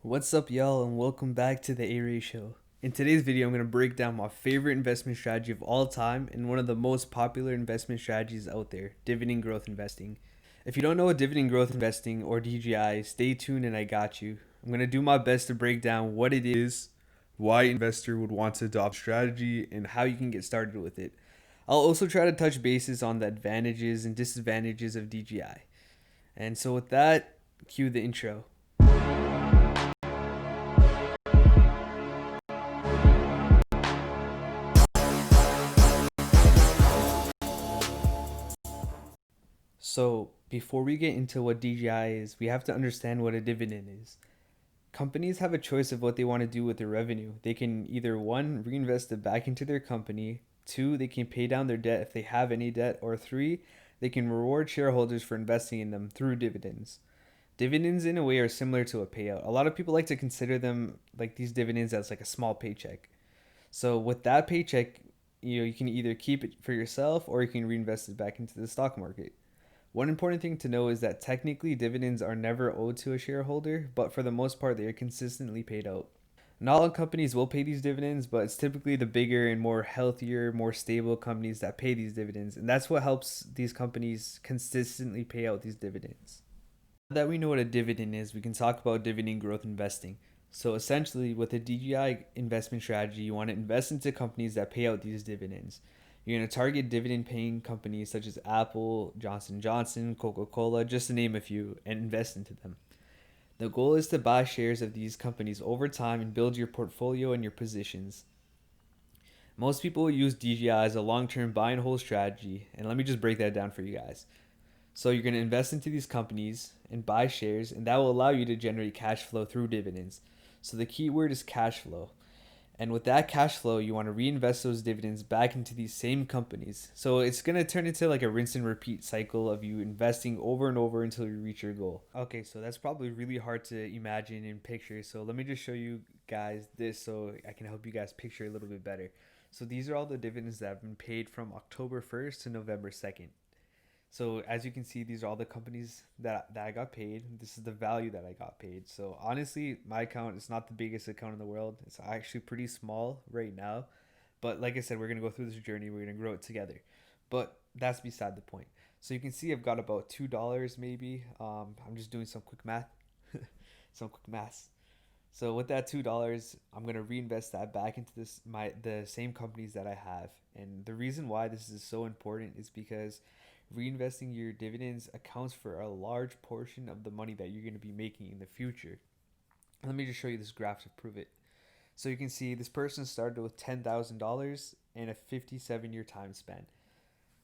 What's up, y'all, and welcome back to the Aray Show. In today's video, I'm going to break down my favorite investment strategy of all time and one of the most popular investment strategies out there, dividend growth investing. If you don't know what dividend growth investing or DGI, stay tuned and I got you. I'm going to do my best to break down what it is, why an investor would want to adopt strategy, and how you can get started with it. I'll also try to touch bases on the advantages and disadvantages of DGI. And so with that, cue the intro. So, before we get into what DGI is, we have to understand what a dividend is. Companies have a choice of what they want to do with their revenue. They can either one, reinvest it back into their company, two, they can pay down their debt if they have any debt, or three, they can reward shareholders for investing in them through dividends. Dividends, in a way, are similar to a payout. A lot of people like to consider them like these dividends as like a small paycheck. So, with that paycheck, you can either keep it for yourself or you can reinvest it back into the stock market. One important thing to know is that technically dividends are never owed to a shareholder, but for the most part, they are consistently paid out. Not all companies will pay these dividends, but it's typically the bigger and more healthier, more stable companies that pay these dividends, and that's what helps these companies consistently pay out these dividends. Now that we know what a dividend is, we can talk about dividend growth investing. So essentially, with a DGI investment strategy, you want to invest into companies that pay out these dividends. You're going to target dividend paying companies such as Apple, Johnson Johnson, Coca-Cola, just to name a few, and invest into them. The goal is to buy shares of these companies over time and build your portfolio and your positions. Most people use DGI as a long-term buy and hold strategy, and let me just break that down for you guys. So you're going to invest into these companies and buy shares, and that will allow you to generate cash flow through dividends. So the key word is cash flow. And with that cash flow, you want to reinvest those dividends back into these same companies. So it's going to turn into like a rinse and repeat cycle of you investing over and over until you reach your goal. Okay, so that's probably really hard to imagine and picture. So let me just show you guys this so I can help you guys picture a little bit better. So these are all the dividends that have been paid from October 1st to November 2nd. So as you can see, these are all the companies that I got paid. This is the value that I got paid. So honestly, my account is not the biggest account in the world. It's actually pretty small right now. But like I said, we're going to go through this journey. We're going to grow it together. But that's beside the point. So you can see I've got about $2 maybe. I'm just doing some quick math. Some quick maths. So with that $2, I'm gonna reinvest that back into the same companies that I have. And the reason why this is so important is because reinvesting your dividends accounts for a large portion of the money that you're gonna be making in the future. Let me just show you this graph to prove it. So you can see this person started with $10,000 and a 57-year time span.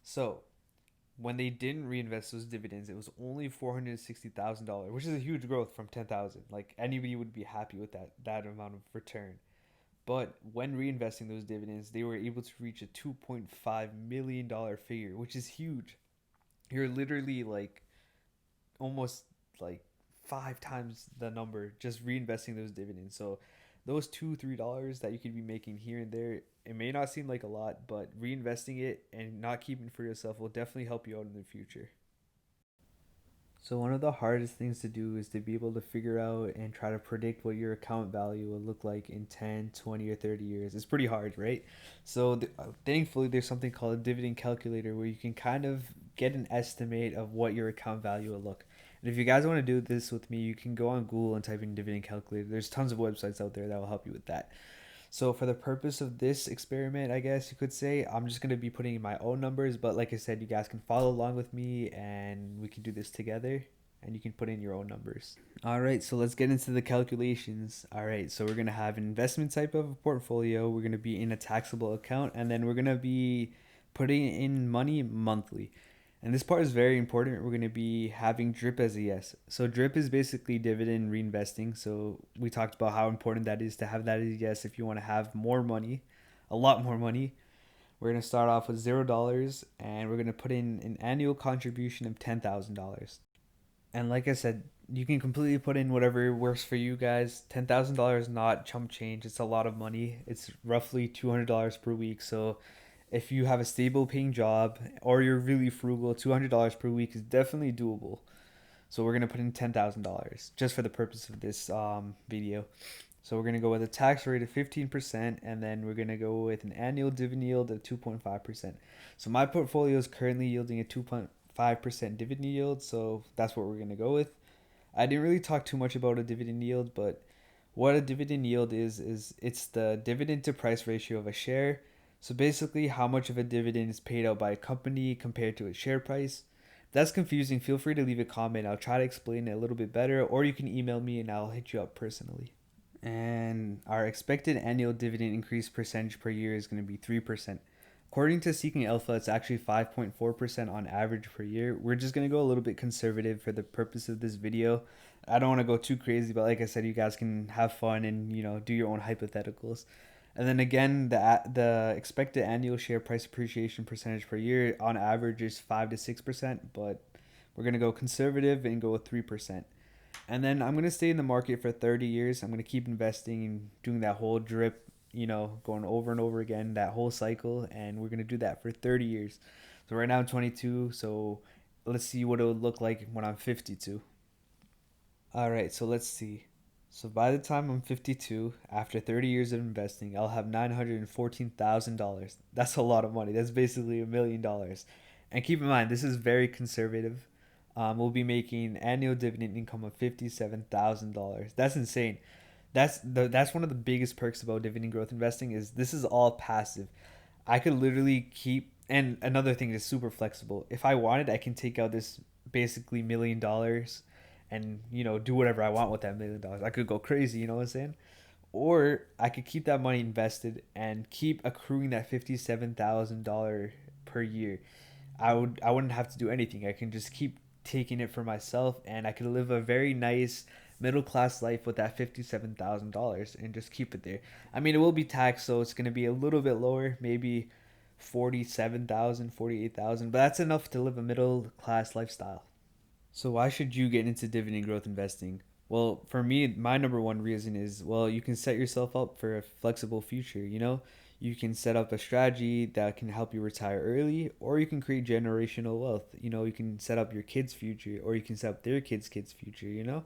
So when they didn't reinvest those dividends, it was only $460,000, which is a huge growth from 10,000. Like anybody would be happy with that amount of return. But when reinvesting those dividends, they were able to reach a $2.5 million figure, which is huge. You're literally like almost like 5 times the number just reinvesting those dividends. So those $2-3 that you could be making here and there, it may not seem like a lot, but reinvesting it and not keeping it for yourself will definitely help you out in the future. So one of the hardest things to do is to be able to figure out and try to predict what your account value will look like in 10, 20, or 30 years. It's pretty hard, right? So thankfully there's something called a dividend calculator where you can kind of get an estimate of what your account value will look. And if you guys want to do this with me, you can go on Google and type in dividend calculator. There's tons of websites out there that will help you with that. So for the purpose of this experiment, I guess you could say, I'm just going to be putting in my own numbers, but like I said, you guys can follow along with me and we can do this together and you can put in your own numbers. All right, so let's get into the calculations. All right, so we're going to have an investment type of portfolio. We're going to be in a taxable account, and then we're going to be putting in money monthly. And this part is very important. We're going to be having DRIP as a yes. So DRIP is basically dividend reinvesting. So we talked about how important that is to have that as a yes if you want to have more money, a lot more money. We're going to start off with $0 and we're going to put in an annual contribution of $10,000. And like I said, you can completely put in whatever works for you guys. $10,000 not chump change. It's a lot of money. It's roughly $200 per week. So if you have a stable paying job or you're really frugal, $200 per week is definitely doable. So we're going to put in $10,000 just for the purpose of this video. So we're going to go with a tax rate of 15%, and then we're going to go with an annual dividend yield of 2.5%. So my portfolio is currently yielding a 2.5% dividend yield, so that's what we're going to go with. I didn't really talk too much about a dividend yield, but what a dividend yield is it's the dividend to price ratio of a share. So basically how much of a dividend is paid out by a company compared to its share price. If that's confusing, feel free to leave a comment. I'll try to explain it a little bit better, or you can email me and I'll hit you up personally. And our expected annual dividend increase percentage per year is going to be 3%. According to Seeking Alpha, it's actually 5.4% on average per year. We're just going to go a little bit conservative for the purpose of this video. I don't want to go too crazy, but like I said, you guys can have fun and, do your own hypotheticals. And then again, the expected annual share price appreciation percentage per year on average is 5 to 6%, but we're going to go conservative and go with 3%. And then I'm going to stay in the market for 30 years. I'm going to keep investing and doing that whole drip, going over and over again, that whole cycle. And we're going to do that for 30 years. So right now I'm 22. So let's see what it would look like when I'm 52. All right. So let's see. So by the time I'm 52, after 30 years of investing, I'll have $914,000. That's a lot of money. That's basically $1 million. And keep in mind, this is very conservative. We'll be making annual dividend income of $57,000. That's insane. That's one of the biggest perks about dividend growth investing is this is all passive. I could literally keep, and another thing is super flexible. If I wanted, I can take out this basically $1 million and do whatever I want with that $1 million. I could go crazy, you know what I'm saying? Or I could keep that money invested and keep accruing that $57,000 per year. I wouldn't have to do anything. I can just keep taking it for myself, and I could live a very nice middle class life with that $57,000 and just keep it there. I mean, it will be taxed, so it's going to be a little bit lower, maybe 47,000, 48,000, but that's enough to live a middle class lifestyle. So why should you get into dividend growth investing? Well, for me, my number one reason is, well, you can set yourself up for a flexible future. You can set up a strategy that can help you retire early, or you can create generational wealth. You can set up your kids' future, or you can set up their kids' future.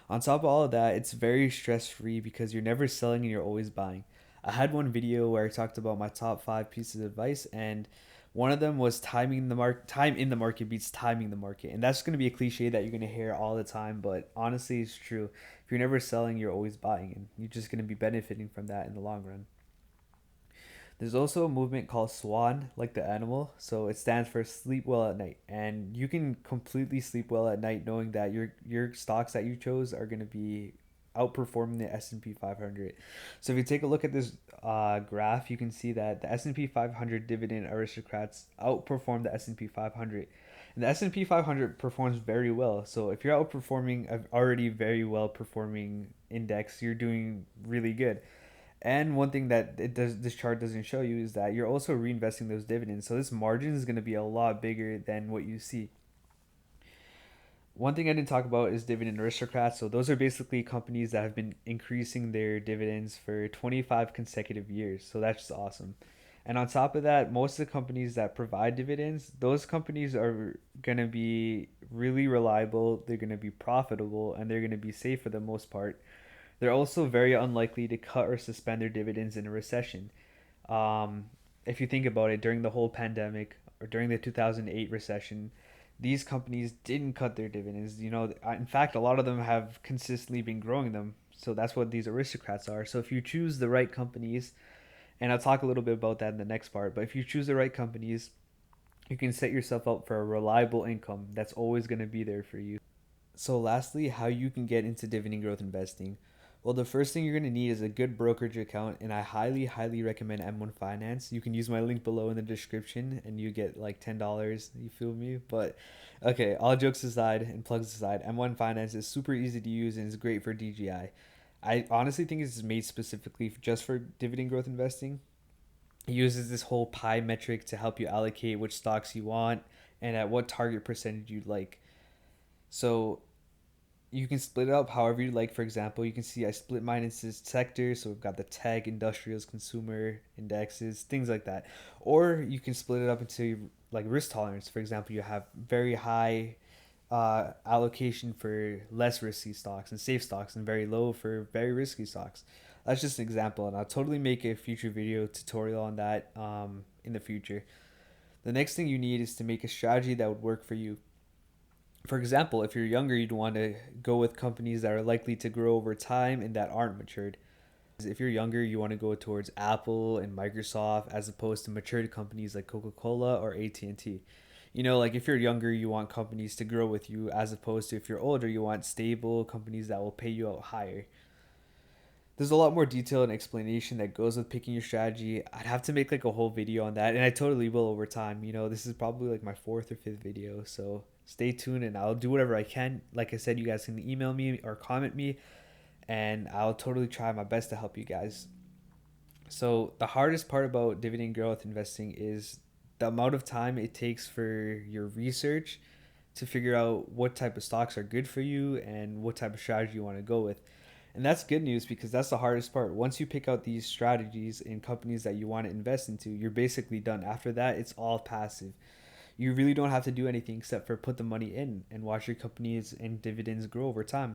On top of all of that, it's very stress free because you're never selling and you're always buying. I had one video where I talked about my top 5 pieces of advice, and one of them was time in the market beats timing the market. And that's going to be a cliche that you're going to hear all the time, but honestly, it's true. If you're never selling, you're always buying, and you're just going to be benefiting from that in the long run. There's also a movement called SWAN, like the animal. So it stands for sleep well at night. And you can completely sleep well at night knowing that your stocks that you chose are going to be outperforming the S&P 500. So if you take a look at this graph, you can see that the S&P 500 dividend aristocrats outperform the S&P 500. And the S&P 500 performs very well. So if you're outperforming an already very well performing index, you're doing really good. And one thing that this chart doesn't show you is that you're also reinvesting those dividends. So this margin is going to be a lot bigger than what you see. One thing I didn't talk about is dividend aristocrats. So those are basically companies that have been increasing their dividends for 25 consecutive years. So that's just awesome. And on top of that, most of the companies that provide dividends, those companies are going to be really reliable, they're going to be profitable, and they're going to be safe for the most part. They're also very unlikely to cut or suspend their dividends in a recession. Um, if you think about it, during the whole pandemic or during the 2008 recession, these companies didn't cut their dividends. In fact, a lot of them have consistently been growing them. So that's what these aristocrats are. So if you choose the right companies, and I'll talk a little bit about that in the next part, but if you choose the right companies, you can set yourself up for a reliable income that's always going to be there for you. So lastly, how you can get into dividend growth investing. Well, the first thing you're going to need is a good brokerage account, and I highly, highly recommend M1 Finance. You can use my link below in the description, and you get like $10. You feel me? But okay, all jokes aside and plugs aside, M1 Finance is super easy to use and is great for DGI. I honestly think it's made specifically just for dividend growth investing. It uses this whole pie metric to help you allocate which stocks you want and at what target percentage you'd like. So you can split it up however you like. For example, you can see I split mine into sectors. So we've got the tech, industrials, consumer indexes, things like that. Or you can split it up into like risk tolerance. For example, you have very high allocation for less risky stocks and safe stocks, and very low for very risky stocks. That's just an example, and I'll totally make a future video tutorial on that in the future. The next thing you need is to make a strategy that would work for you. For example, if you're younger, you'd want to go with companies that are likely to grow over time and that aren't matured. If you're younger, you want to go towards Apple and Microsoft as opposed to matured companies like Coca-Cola or AT&T. Like if you're younger, you want companies to grow with you, as opposed to if you're older, you want stable companies that will pay you out higher. There's a lot more detail and explanation that goes with picking your strategy. I'd have to make like a whole video on that, and I totally will over time. This is probably like my fourth or fifth video, so stay tuned and I'll do whatever I can. Like I said, you guys can email me or comment me, and I'll totally try my best to help you guys. So, the hardest part about dividend growth investing is the amount of time it takes for your research to figure out what type of stocks are good for you and what type of strategy you want to go with. And that's good news, because that's the hardest part. Once you pick out these strategies in companies that you want to invest into, you're basically done. After that, it's all passive. You really don't have to do anything except for put the money in and watch your companies and dividends grow over time.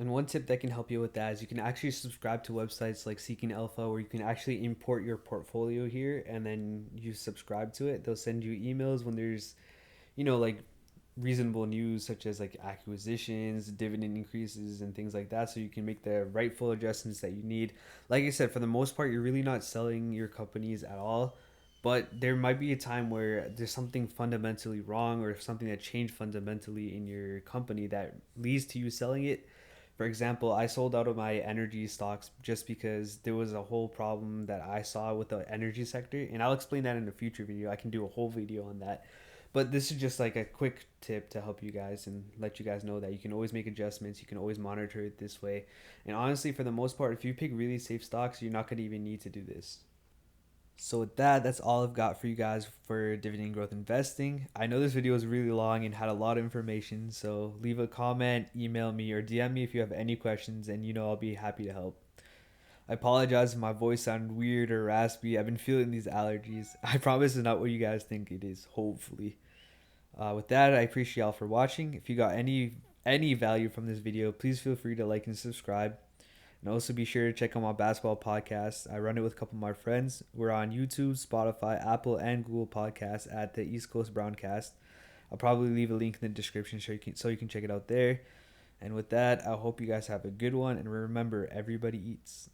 And one tip that can help you with that is you can actually subscribe to websites like Seeking Alpha, where you can actually import your portfolio here and then you subscribe to it. They'll send you emails when there's, like reasonable news such as like acquisitions, dividend increases, and things like that, so you can make the rightful adjustments that you need. Like I said, for the most part, you're really not selling your companies at all, but there might be a time where there's something fundamentally wrong or something that changed fundamentally in your company that leads to you selling it. For example, I sold out of my energy stocks just because there was a whole problem that I saw with the energy sector, and I'll explain that in a future video. I can do a whole video on that. But this is just like a quick tip to help you guys and let you guys know that you can always make adjustments. You can always monitor it this way. And honestly, for the most part, if you pick really safe stocks, you're not going to even need to do this. So with that, that's all I've got for you guys for dividend growth investing. I know this video was really long and had a lot of information, so leave a comment, email me, or DM me if you have any questions, and I'll be happy to help. I apologize if my voice sounded weird or raspy. I've been feeling these allergies. I promise it's not what you guys think it is, hopefully. With that, I appreciate y'all for watching. If you got any value from this video, please feel free to like and subscribe. And also be sure to check out my basketball podcast. I run it with a couple of my friends. We're on YouTube, Spotify, Apple, and Google Podcasts at the East Coast Browncast. I'll probably leave a link in the description so you can check it out there. And with that, I hope you guys have a good one. And remember, everybody eats.